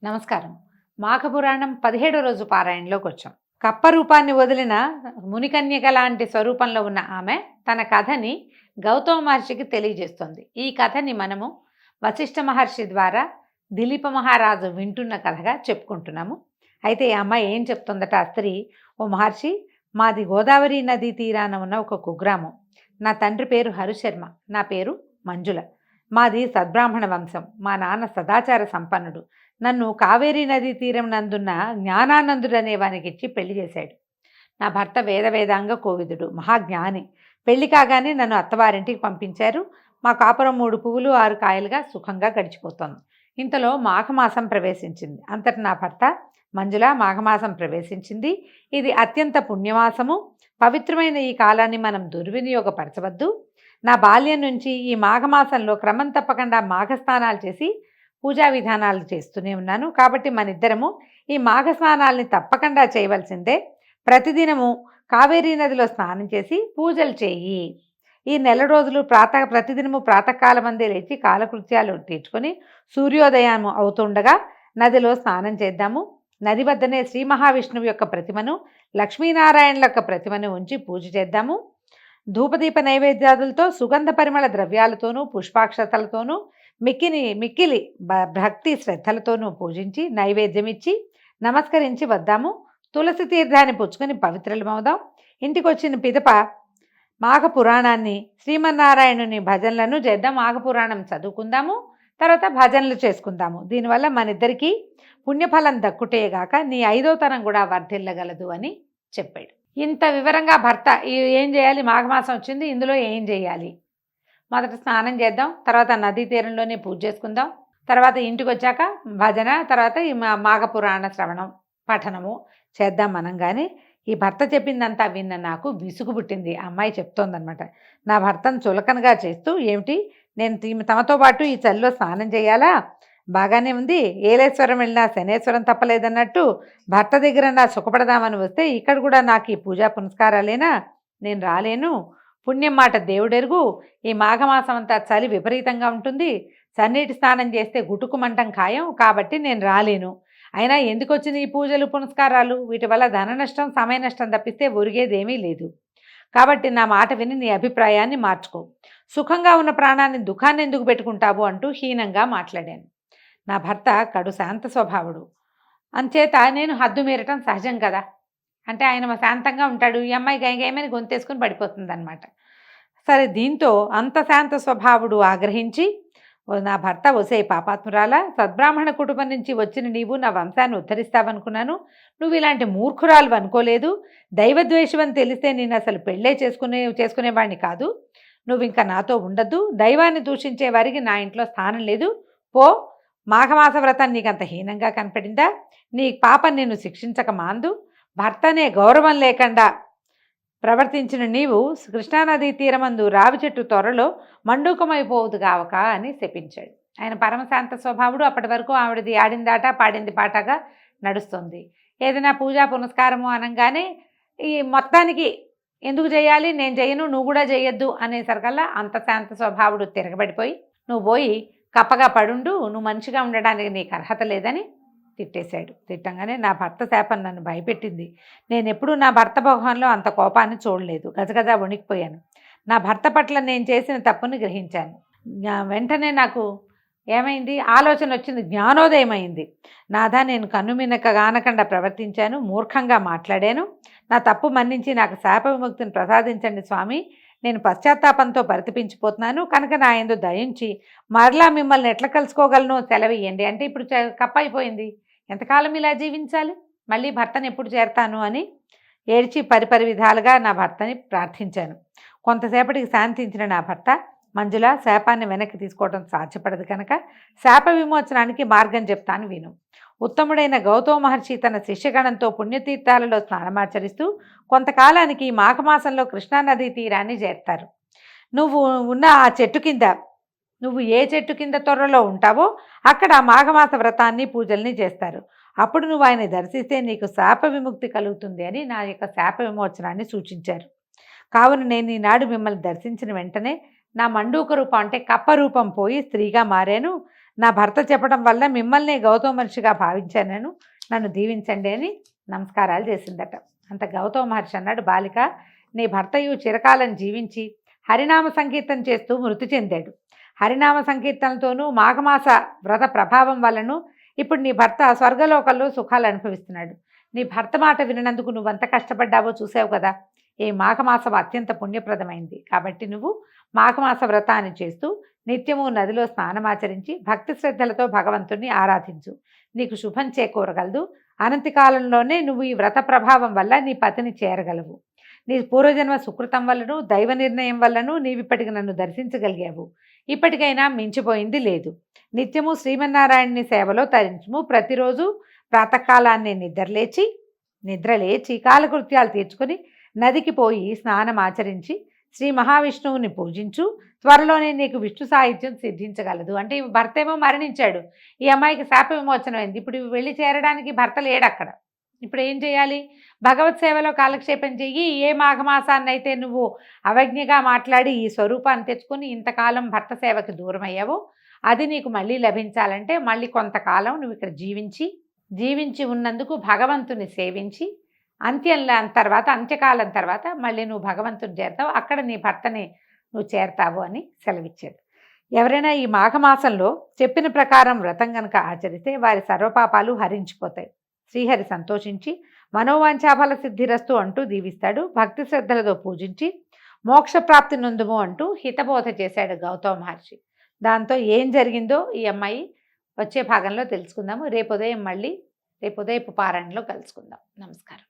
నమస్కారం. మాఘపురాణం 17వ రోజు పారాయణలోకి వచ్చాం. కప్ప రూపాన్ని వదిలిన మునికన్యక లాంటి స్వరూపంలో ఉన్న ఆమె తన కథని గౌతమ మహర్షికి తెలియజేస్తుంది. ఈ కథని మనము వశిష్ఠ మహర్షి ద్వారా దిలీప మహారాజు వింటున్న కథగా చెప్పుకుంటున్నాము. అయితే ఈ అమ్మాయి ఏం చెప్తుందట ఆ స్త్రీ, ఓ మహర్షి, మాది గోదావరి నదీ తీరాన ఉన్న ఒక కుగ్రామం. నా తండ్రి పేరు హరిశర్మ, నా పేరు మంజుల. మాది సద్బ్రాహ్మణ వంశం. మా నాన్న సదాచార సంపన్నుడు. నన్ను కావేరీ నదీ తీరం నందున్న జ్ఞానానందుడు అనే వానికి ఇచ్చి పెళ్లి చేశాడు. నా భర్త వేదాంగ కోవిదుడు, మహాజ్ఞాని. పెళ్లి కాగానే నన్ను అత్తవారింటికి పంపించారు. మా కాపురం 3 పువ్వులు 6 కాయలుగా సుఖంగా గడిచిపోతోంది. ఇంతలో మాఘమాసం ప్రవేశించింది. అంతటి నా భర్త మంజుల, మాఘమాసం ప్రవేశించింది. ఇది అత్యంత పుణ్యమాసము. పవిత్రమైన ఈ కాలాన్ని మనం దుర్వినియోగపరచవద్దు. నా బాల్యం నుంచి ఈ మాఘమాసంలో క్రమం తప్పకుండా మాఘస్నానాలు చేసి పూజా విధానాలు చేస్తూనే ఉన్నాను. కాబట్టి మన ఇద్దరము ఈ మాఘ స్నానాలని తప్పకుండా చేయవలసిందే. ప్రతిదినము కావేరీ నదిలో స్నానం చేసి పూజలు చేయి. ఈ నెల రోజులు ప్రతిదినము ప్రాతకాలమందే లేచి కాలకృత్యాలు తీర్చుకొని సూర్యోదయం అవుతుండగా నదిలో స్నానం చేద్దాము. నది వద్దనే శ్రీ మహావిష్ణువు యొక్క ప్రతిమను, లక్ష్మీనారాయణుల యొక్క ప్రతిమను ఉంచి పూజ చేద్దాము. ధూపదీప నైవేద్యాదులతో, సుగంధ పరిమళ ద్రవ్యాలతోనూ, పుష్పాక్షతలతోనూ, మిక్కిలి భక్తి శ్రద్ధలతోనూ పూజించి నైవేద్యం ఇచ్చి నమస్కరించి వద్దాము. తులసి తీర్థాన్ని పుచ్చుకొని పవిత్రలమవుదాం. ఇంటికి వచ్చిన పిదప మాఘపురాణాన్ని, శ్రీమన్నారాయణుని భజనలను చేద్దాం. మాఘపురాణం చదువుకుందాము, తర్వాత భజనలు చేసుకుందాము. దీనివల్ల మన ఇద్దరికీ పుణ్యఫలం దక్కుటేగాక నీ 5వ తరం కూడా వర్ధిల్లగలదు అని చెప్పాడు. ఇంత వివరంగా భర్త ఏం చేయాలి, మాఘమాసం వచ్చింది, ఇందులో ఏం చేయాలి, మొదట స్నానం చేద్దాం, తర్వాత నదీ తీరంలోనే పూజ చేసుకుందాం, తర్వాత ఇంటికి వచ్చాక భజన, తర్వాత ఈ మాఘపురాణ శ్రవణం పఠనము చేద్దాం మనం. కానీ ఈ భర్త చెప్పిందంతా విన్న నాకు విసుగు పుట్టింది. ఆ అమ్మాయి చెప్తోందనమాట. నా భర్తను చులకనగా చేస్తూ, ఏమిటి నేను తమతో పాటు ఈ చలిలో స్నానం చేయాలా, బాగానే ఉంది, ఏలేశ్వరం వెళ్ళినా శనేశ్వరం తప్పలేదన్నట్టు భర్త దగ్గర నా సుఖపడదామని వస్తే ఇక్కడ కూడా నాకు ఈ పూజా పునస్కారాలేనా, నేను రాలేను. పుణ్యం మాట దేవుడెరుగు. ఈ మాఘమాసం అంతా చలి విపరీతంగా ఉంటుంది. సన్నీటి స్నానం చేస్తే గుటుకుమంటం ఖాయం, కాబట్టి నేను రాలేను. అయినా ఎందుకు వచ్చిన ఈ పూజలు పునస్కారాలు, వీటి వల్ల ధన నష్టం, సమయ నష్టం తప్పిస్తే ఒరిగేదేమీ లేదు. కాబట్టి నా మాట విని నీ అభిప్రాయాన్ని మార్చుకో. సుఖంగా ఉన్న ప్రాణాన్ని దుఃఖాన్ని ఎందుకు పెట్టుకుంటావు అంటూ హీనంగా మాట్లాడాను. నా భర్త కడు శాంత స్వభావుడు, అంచేత నేను హద్దు మీరటం సహజం కదా. అంటే ఆయన శాంతంగా ఉంటాడు, ఈ అమ్మాయి గైమని గొంతేసుకుని పడిపోతుంది అనమాట. సరే, దీంతో అంత శాంత స్వభావుడు ఆగ్రహించి, నా భర్త ఒసే పాపాత్మురాలా, సద్బ్రాహ్మణ కుటుంబం నుంచి వచ్చిన నీవు నా వంశాన్ని ఉద్ధరిస్తావనుకున్నాను. నువ్వు ఇలాంటి మూర్ఖురాలు అనుకోలేదు. దైవద్వేషం అని తెలిస్తే నేను అసలు పెళ్ళే చేసుకునేవాడిని కాదు. నువ్వు ఇంకా నాతో ఉండద్దు. దైవాన్ని దూషించే వారికి నా ఇంట్లో స్థానం లేదు. పో. మాఘమాస వ్రతం నీకంత హీనంగా కనపడిందా? నీ పాపం నిన్ను శిక్షించక మాందు. భర్తనే గౌరవం లేకుండా ప్రవర్తించిన నీవు కృష్ణానదీ తీరమందు రావి చెట్టు త్వరలో మండూకమైపోవద్దు కావక అని శపించాడు. ఆయన పరమశాంత స్వభావుడు. అప్పటి వరకు ఆవిడది ఆడిందాట పాడింది పాటగా నడుస్తుంది. ఏదైనా పూజా పునస్కారము అనగానే ఈ మొత్తానికి ఎందుకు చేయాలి, నేను చేయను, నువ్వు కూడా చేయొద్దు అనేసరికల్లా అంత శాంత స్వభావుడు తిరగబడిపోయి, నువ్వు పోయి కప్పగా పడుండు, నువ్వు మంచిగా ఉండడానికి నీకు అర్హత లేదని తిట్టేశాడు. తిట్టంగానే నా భర్త శాపం నన్ను భయపెట్టింది. నేను ఎప్పుడూ నా భర్త మొహంలో అంత కోపాన్ని చూడలేదు. గజగజ వణికిపోయాను. నా భర్త పట్ల నేను చేసిన తప్పుని గ్రహించాను. వెంటనే నాకు ఏమైంది, ఆలోచన వచ్చింది, జ్ఞానోదయం అయింది. నాదా, నేను కన్నుమినక గానకుండా ప్రవర్తించాను, మూర్ఖంగా మాట్లాడాను. నా తప్పు మన్నించి నాకు శాప విముక్తిని ప్రసాదించండి స్వామి. నేను పశ్చాత్తాపంతో పరితపించిపోతున్నాను కనుక నా యందు దయించి మరలా మిమ్మల్ని ఎట్లా కలుసుకోగలను సెలవియ్యండి. అంటే ఇప్పుడు కప్ప అయిపోయింది, ఎంతకాలం ఇలా జీవించాలి, మళ్ళీ భర్తను ఎప్పుడు చేరతాను అని ఏడ్చి పరిపరి విధాలుగా నా భర్తని ప్రార్థించాను. కొంతసేపటికి శాంతించిన నా భర్త, మంజుల, శాపాన్ని వెనక్కి తీసుకోవడం సాధ్యపడదు కనుక శాప విమోచనానికి మార్గం చెప్తాను విను. ఉత్తముడైన గౌతమ మహర్షి తన శిష్యగణంతో పుణ్యతీర్థాలలో స్నానమాచరిస్తూ కొంతకాలానికి మాఘమాసంలో కృష్ణానదీ తీరాన్ని చేరుతారు. నువ్వు ఉన్న ఆ చెట్టు కింద, నువ్వు ఏ చెట్టు కింద త్వరలో ఉంటావో అక్కడ మాఘమాస వ్రతాన్ని పూజల్ని చేస్తారు. అప్పుడు నువ్వు ఆయన దర్శిస్తే నీకు శాప విముక్తి కలుగుతుంది అని నా యొక్క శాప విమోచనాన్ని సూచించారు. కావున నేను ఈనాడు మిమ్మల్ని దర్శించిన వెంటనే నా మండూక రూపం అంటే కప్ప రూపం పోయి స్త్రీగా మారాను. నా భర్త చెప్పడం వల్ల మిమ్మల్ని గౌతమ మహర్షిగా భావించాను, నేను నన్ను దీవించండి అని నమస్కారాలు చేసిందట. అంత గౌతమ మహర్షి అన్నాడు, బాలిక, నీ భర్తయు చిరకాలం జీవించి హరినామ సంకీర్తన చేస్తూ మృతి చెందాడు. హరినామ సంకీర్తనలతోనూ మాఘమాస వ్రత ప్రభావం వల్లను ఇప్పుడు నీ భర్త స్వర్గలోకంలో సుఖాలు అనుభవిస్తున్నాడు. నీ భర్త మాట వినందుకు నువ్వంత కష్టపడ్డావో చూసావు కదా. ఈ మాఘమాసం అత్యంత పుణ్యప్రదమైంది కాబట్టి నువ్వు మాఘమాస వ్రతాన్ని చేస్తూ నిత్యము నదిలో స్నానమాచరించి భక్తి శ్రద్ధలతో భగవంతుణ్ణి ఆరాధించు. నీకు శుభం చేకూరగలదు. అనంతి కాలంలోనే నువ్వు ఈ వ్రత ప్రభావం వల్ల నీ పతిని చేరగలవు. నీ పూర్వజన్మ సుకృతం వల్లను దైవ నిర్ణయం వల్లను నీవిప్పటికి నన్ను దర్శించగలిగావు. ఇప్పటికైనా మించిపోయింది లేదు. నిత్యము శ్రీమన్నారాయణుని సేవలో తరించుము. ప్రతిరోజు ప్రాతకాలాన్ని నిద్రలేచి కాలకృత్యాలు తీర్చుకొని నదికి పోయి స్నానం ఆచరించి శ్రీ మహావిష్ణువుని పూజించు. త్వరలోనే నీకు విష్ణు సాహిత్యం సిద్ధించగలదు. అంటే ఈ భర్త ఏమో మరణించాడు, ఈ అమ్మాయికి శాప విమోచనం అయింది. ఇప్పుడు వెళ్ళి చేరడానికి భర్త లేడు అక్కడ. ఇప్పుడు ఏం చేయాలి? భగవత్ సేవలో కాలక్షేపం చెయ్యి. ఏ మాఘమాసాన్ని అయితే నువ్వు అవజ్ఞగా మాట్లాడి ఈ స్వరూపాన్ని తెచ్చుకొని ఇంతకాలం భర్త సేవకి దూరం అయ్యావో అది నీకు మళ్ళీ లభించాలంటే మళ్ళీ కొంతకాలం నువ్వు ఇక్కడ జీవించి ఉన్నందుకు భగవంతుని సేవించి అంత్యకాలం తర్వాత మళ్ళీ నువ్వు భగవంతుని చేరతావు. అక్కడ నీ భర్తని నువ్వు చేరతావు అని సెలవిచ్చాడు. ఎవరైనా ఈ మాఘమాసంలో చెప్పిన ప్రకారం వ్రతం కనుక ఆచరిస్తే వారి సర్వపాపాలు హరించిపోతాయి. శ్రీహరి సంతోషించి మనోవాంఛాఫల సిద్ధిరస్తు అంటూ దీవిస్తాడు. భక్తి శ్రద్ధలతో పూజించి మోక్షప్రాప్తి నొందుము అంటూ హితబోధ చేశాడు గౌతమ మహర్షి. దాంతో ఏం జరిగిందో ఈ అమ్మాయి వచ్చే భాగంలో తెలుసుకుందాము. రేపు ఉదయపు పారాయణలో కలుసుకుందాం. నమస్కారం.